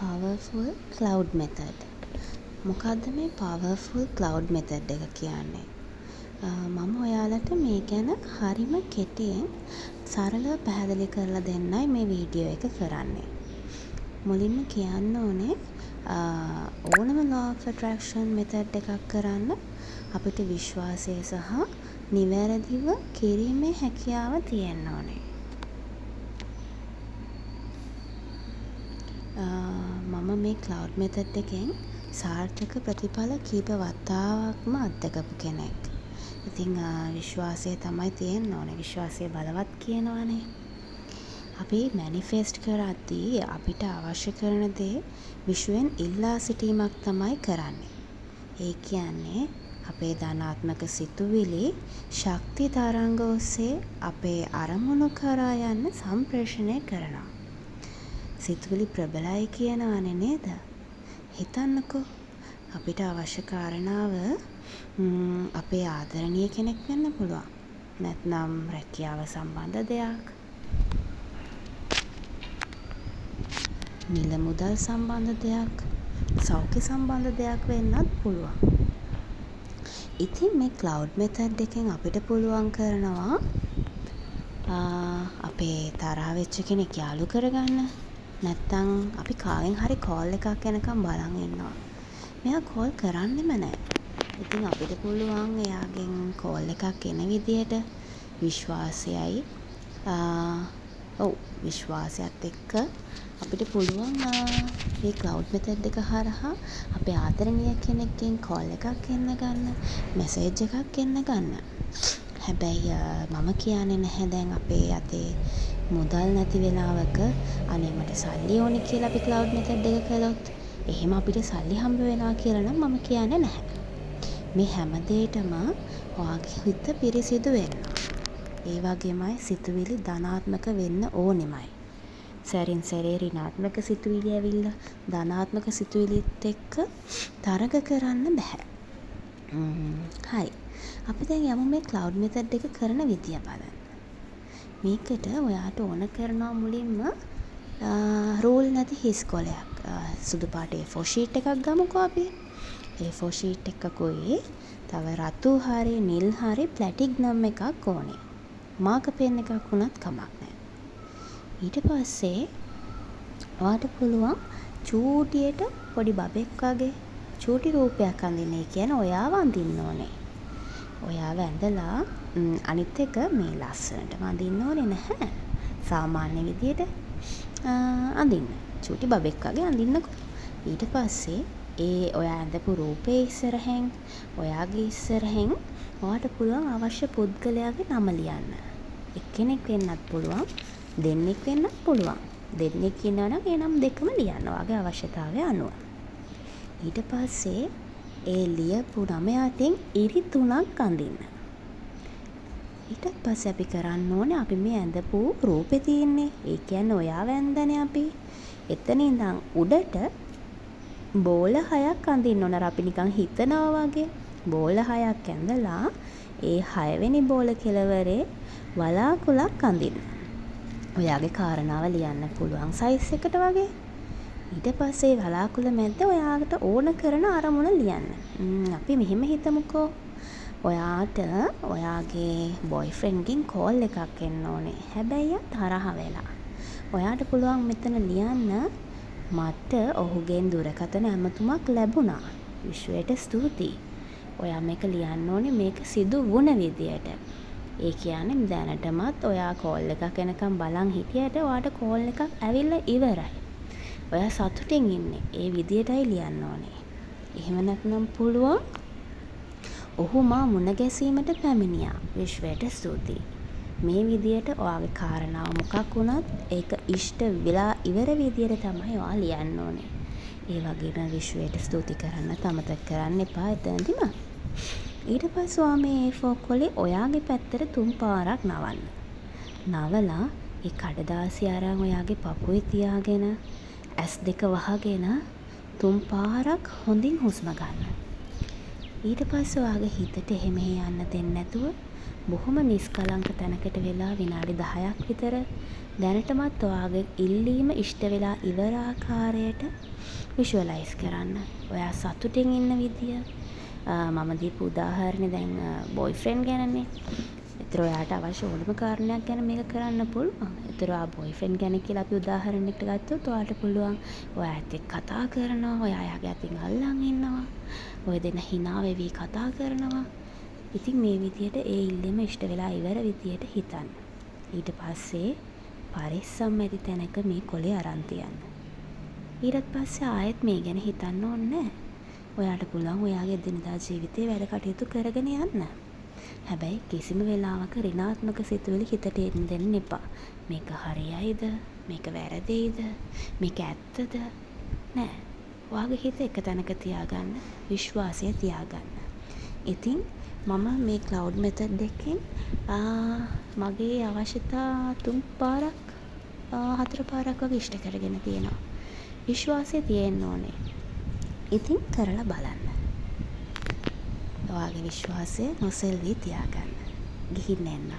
powerful cloud method. මොකක්ද මේ powerful cloud method එක කියන්නේ? මම ඔයාලට මේ ගැන හරිම කෙටියෙන් සරලව පැහැදිලි කරලා දෙන්නයි මේ වීඩියෝ එක කරන්නේ. මුලින්ම කියන්න ඕනේ ඕනම law of attraction method එකක් කරන්න අපිට විශ්වාසය සහ නිවැරදිව කිරීමේ හැකියාව තියෙන්න ඕනේ. මම මේ cloud method එකෙන් සාර්ථක ප්‍රතිඵල කීප වතාවක්ම අත්දකපු කෙනෙක්. ඉතින් විශ්වාසය තමයි තියෙන්න ඕනේ. විශ්වාසය බලවත් කියනවනේ. අපි මැනිෆෙස්ට් කරද්දී අපිට අවශ්‍ය කරන දේ විශ්වෙන් ඉල්ලා සිටීමක් තමයි කරන්නේ. ඒ කියන්නේ අපේ ධනාත්මක සිතුවිලි ශක්ති තරංග ඔස්සේ අපේ අරමුණු කරා යන්න සම්ප්‍රේෂණය කරනවා. සිතුවිලි ප්‍රබලයි කියනවනේ නේද? හිතන්නකෝ අපිට අවශ්‍ය කාරණාව අපේ ආදරණීය කෙනෙක් වෙන්න පුළුවන්. නැත්නම් රැකියාව සම්බන්ධ දෙයක්. මිල මුදල් සම්බන්ධ දෙයක්. සෞඛ්‍ය සම්බන්ධ දෙයක් වෙන්නත් පුළුවන්. ඉතින් මේ cloud method එකෙන් අපිට පුළුවන් කරනවා අපේ තරහ වෙච්ච කෙනෙක් යාළු කරගන්න. නැත්තම් අපි කාගෙන් හරි කෝල් එකක් එනකම් බලන් ඉන්නවා. මෙයා කෝල් කරන්නෙම නැහැ. ඉතින් අපිට පුළුවන් එයාගෙන් කෝල් එකක් එන විදියට විශ්වාසයයි විශ්වාසයත් එක්ක අපිට පුළුවන් මේ cloud method එක හරහා අපේ ආදරණීය කෙනෙක්ගෙන් කෝල් එකක් එන්න ගන්න, මැසේජ් එකක් එන්න ගන්න. හැබැයි මම කියන්නේ නැහැ දැන් අපේ අතේ මුදල් නැති වෙලාවක අනේ මට සල්ලි ඕනේ කියලා අපි cloud method එක කළොත් එහෙම අපිට සල්ලි හම්බ වෙනවා කියලා නම් මම කියන්නේ නැහැ. මේ හැම දෙයකම ඔයාගේ හිත පිරිසිදු වෙන්න. ඒ වගේමයි සිතුවිලි ධනාත්මක වෙන්න ඕනෙමයි. සැරින් සැරේ ඍණාත්මක සිතුවිලි ඇවිල්ලා ධනාත්මක සිතුවිලිත් එක්ක තරග කරන්න බෑ. හරි. අපි දැන් යමු මේ cloud method එක කරන විදිය බලන්න. මේකට ඔයාට ඕන කරනවා මුලින්ම රූල් නැති හිස් කොලයක්. සුදු පාට A4 sheet එකක් ගමුකෝ අපි. A4 sheet එකකුයි තව රතු හරි නිල් හරි ප්ලැටිනම් එකක් ඕනේ. මාක පෙන් එකක් වුණත් කමක් නැහැ. ඊට පස්සේ ඔයාට පුළුවන් චූටියට පොඩි බබෙක් වගේ චූටි රූපයක් අඳින්න. ඒ කියන්නේ ඔයාව අඳින්න ඕනේ. ඔයාව ඇඳලා අනිත් එක මේ ලස්සනට අඳින්න ඕනේ නැහැ. සාමාන්‍ය විදියට අඳින්න. චූටි බබෙක් වගේ අඳින්නකෝ. ඊට පස්සේ ඒ ඔයා ඇඳපු රූපේ ඉස්සරහෙන් ඔයාගේ ඉස්සරහෙන් ඔයාට පුළුවන් අවශ්‍ය පුද්ගලයාගේ නම ලියන්න. එක්කෙනෙක් වෙන්නත් පුළුවන්, දෙන්නෙක් වෙන්නත් පුළුවන්. දෙන්නෙක් ඉන්නවා නම් ඒ නම් දෙකම ලියන්න ඔයාගේ අවශ්‍යතාවය අනුව. ඊට පස්සේ ඒ ලියපු නම යටින් ඉරි 3ක් අඳින්න. ඊට පස්සේ අපි කරන්න ඕනේ අපි මේ ඇඳපු රූපේ තියෙන්නේ. ඒ කියන්නේ ඔයාව ඇඳනේ අපි. එතන ඉඳන් උඩට බෝල 6ක් අඳින්න ඕන. අපි නිකන් හිතනවා වගේ. බෝල 6ක් ඇඳලා ඒ 6 වෙනි බෝල කෙළවරේ වලාකුලක් අඳින්න. ඔයාගේ කාරණාව ලියන්න පුළුවන් සයිස් එකට වගේ. ඊට පස්සේ වලාකුල මැද්ද ඔයාට ඕන කරන අරමුණ ලියන්න. අපි මෙහෙම හිතමුකෝ. ඔයාට ඔයාගේ බොයිෆ්‍රෙන්ඩ්ගෙන් කෝල් එකක් එන්න ඕනේ. හැබැයි තරහ වෙලා. ඔයාට පුළුවන් මෙතන ලියන්න මට ඔහුගෙන් දුරකථන ඇමතුමක් ලැබුණා. විශ්වයට ස්තුතියි. ඔයා මේක ලියන්න ඕනේ මේක සිදු වුණ විදියට. ඒ කියන්නේ දැනටමත් ඔයා කෝල් එකක් එනකම් බලන් හිටියට ඔයාට කෝල් එකක් ඇවිල්ලා ඉවරයි. ඔයා සතුටින් ඉන්නේ. ඒ විදියටයි ලියන්න ඕනේ. එහෙම නැත්නම් පුළුවන් ඔහු මා මුණ ගැසීමට පැමිණියා. විශ්වයට ස්තුතියි. මේ විදියට ඔයාගේ කාරණාව මොකක් වුණත් ඒක ඉෂ්ට වෙලා ඉවර විදියට තමයි ඔයා ලියන්න ඕනේ. ඒ වගේම විශ්වයට ස්තුති කරන්න අමතක කරන්න එපා එතනදිම. ඊට පස්සේ ඔයා මේ A4 කොලේ ඔයාගේ පැත්තට 3 පාරක් නවන්න. නවලා ඒ කඩදාසිය අරන් ඔයාගේ පපුවේ තියාගෙන S2 වහගෙන 3 පාරක් හොඳින් හුස්ම ගන්න. ඊට පස්සේ ඔයාගේ හිතට එහෙම යන්න දෙන්නේ නැතුව බොහොම නිස්කලංක තැනකට වෙලා විනාඩි 10ක් විතර දැනටමත් ඔයාගේ ඉල්ලීම ඉෂ්ට වෙලා ඉවර ආකාරයට විෂුවලයිස් කරන්න. ඔයා සතුටින් ඉන්න විදිය. මම දීපු උදාහරණේ දැන් බොයිෆ්‍රෙන්ඩ් ගැනනේ. ඒතර ඔයාට අවශ්‍ය ඕනම කාරණයක් ගැන මේක කරන්න පුළුවන්. ඒතර ඔයා බොයිෆ්‍රෙන්ඩ් ගැන කියලා අපි උදාහරණයකට ගත්තොත් ඔයාට පුළුවන් ඔයාත් එක්ක කතා කරනවා, ඔයා එයාගේ අතින් අල්ලන් ඉන්නවා. ඔය දෙන්න hina වෙවි කතා කරනවා. ඉතින් මේ විදියට ඒ ඉල්ලීම ඉෂ්ට වෙලා ඉවර විදියට හිතන්න. ඊට පස්සේ පරිස්සම් ඇති තැනක මේ කොලේ අරන් තියන්න. ඊට පස්සේ ආයෙත් මේ ගැන හිතන්න ඕනේ නැහැ. ඔයාට පුළුවන් ඔයාගේ එදිනදා ජීවිතේ වැඩ කටයුතු කරගෙන යන්න. හැබැයි කිසිම වෙලාවක ඍණාත්මක සිතුවිලි හිතට එන්න දෙන්න එපා. මේක හරියයිද? මේක වැරදියිද? මේක ඇත්තද? නෑ. ඔයාගේ හිත එක තැනක තියාගන්න, විශ්වාසය තියාගන්න. ඉතින් මම මේ ක්ලවුඩ් මෙතඩ් එකෙන් මගේ අවශ්‍යතා 3 පාරක් 4 පාරක් වගේ ඉෂ්ට කරගෙන තියෙනවා. විශ්වාසය තියෙන්න ඕනේ. ඉතින් කරලා බලන්න. ඔයාගේ විශ්වාසය නොසෙල්වී තියාගන්න. ගිහින් එන්න.